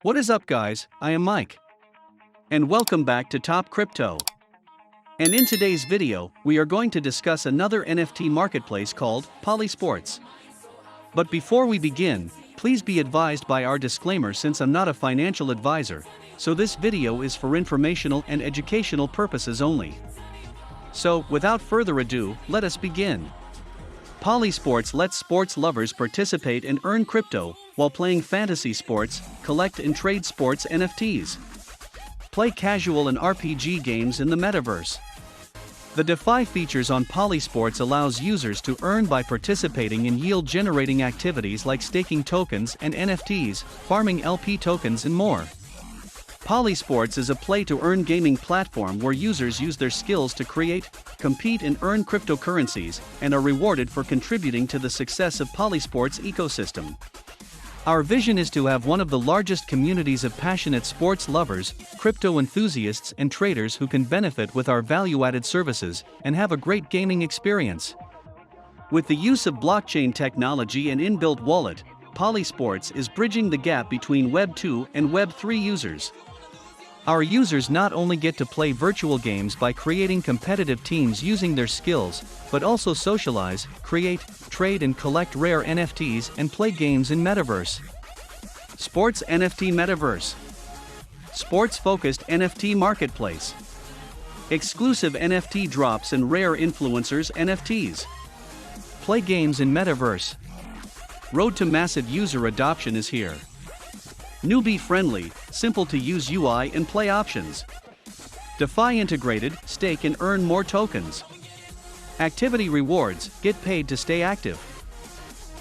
What is up, guys? I am Mike. And welcome back to Top Crypto. And in today's video, we are going to discuss another NFT marketplace called Polysports. But before we begin, please be advised by our disclaimer since I'm not a financial advisor, so this video is for informational and educational purposes only. So, without further ado, let us begin. Polysports lets sports lovers participate and earn crypto while playing fantasy sports, collect and trade sports NFTs. Play casual and RPG games in the metaverse. The DeFi features on Polysports allows users to earn by participating in yield-generating activities like staking tokens and NFTs, farming LP tokens and more. Polysports is a play-to-earn gaming platform where users use their skills to create, compete and earn cryptocurrencies, and are rewarded for contributing to the success of Polysports' ecosystem. Our vision is to have one of the largest communities of passionate sports lovers, crypto enthusiasts and traders who can benefit with our value-added services and have a great gaming experience. With the use of blockchain technology and inbuilt wallet, Polysports is bridging the gap between Web 2 and Web 3 users. Our users not only get to play virtual games by creating competitive teams using their skills, but also socialize, create, trade and collect rare NFTs and play games in Metaverse. Sports NFT Metaverse. Sports-focused NFT Marketplace. Exclusive NFT drops and rare influencers NFTs. Play games in Metaverse. Road to massive user adoption is here. Newbie-friendly, simple-to-use UI and play options. DeFi integrated, stake and earn more tokens. Activity rewards, get paid to stay active.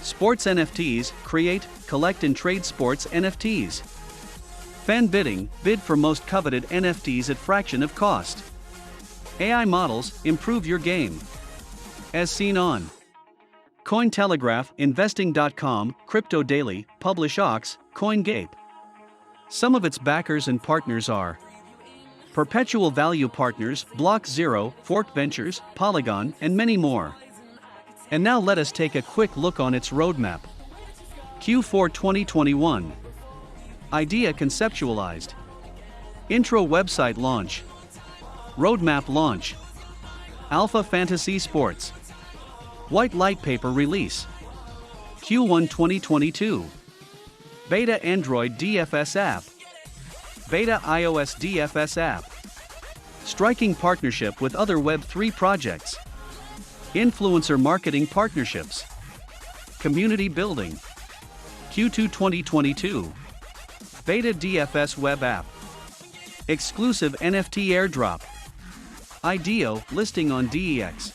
Sports NFTs, create, collect and trade sports NFTs. Fan bidding, bid for most coveted NFTs at fraction of cost. AI models, improve your game. As seen on Cointelegraph, Investing.com, Crypto Daily, PublishOx, CoinGape. Some of its backers and partners are Perpetual Value Partners, Block Zero, Fork Ventures, Polygon, and many more. And now let us take a quick look on its roadmap. Q4 2021. Idea conceptualized. Intro website launch. Roadmap launch. Alpha Fantasy Sports. White light paper release. Q1 2022. Beta Android DFS app. Beta iOS DFS app. Striking partnership with other Web3 projects. Influencer marketing partnerships. Community building. Q2 2022. Beta DFS web app. Exclusive NFT airdrop. IDEO listing on DEX.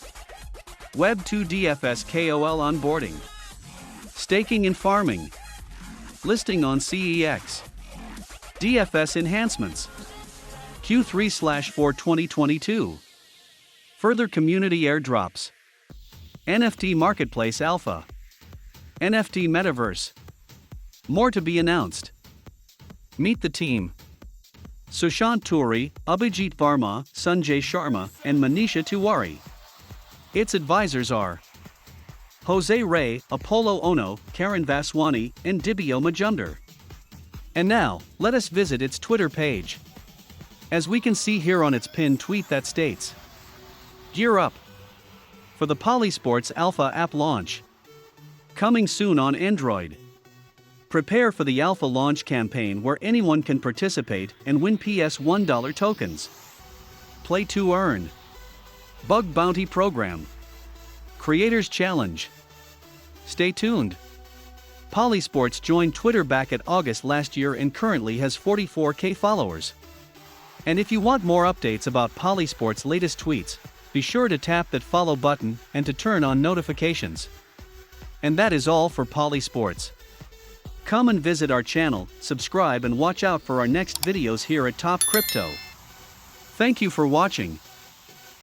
Web2 DFS KOL onboarding. Staking and farming. Listing on CEX. DFS enhancements. Q3/4 2022. Further community airdrops. NFT Marketplace Alpha. NFT Metaverse. More to be announced. Meet the team. Sushant Turi, Abhijit Varma, Sanjay Sharma, and Manisha Tiwari. Its advisors are Jose Ray, Apollo Ono, Karen Vaswani, and Dibio Majumdar. And now, let us visit its Twitter page. As we can see here on its pinned tweet that states, "Gear up for the Polysports Alpha app launch. Coming soon on Android. Prepare for the Alpha launch campaign where anyone can participate and win PS1 tokens. Play to earn. Bug Bounty Program. Creators Challenge. Stay tuned." Polysports joined Twitter back at August last year and currently has 44K followers. And if you want more updates about Polysports' latest tweets, be sure to tap that follow button and to turn on notifications. And that is all for Polysports. Come and visit our channel, subscribe and watch out for our next videos here at Top Crypto. Thank you for watching.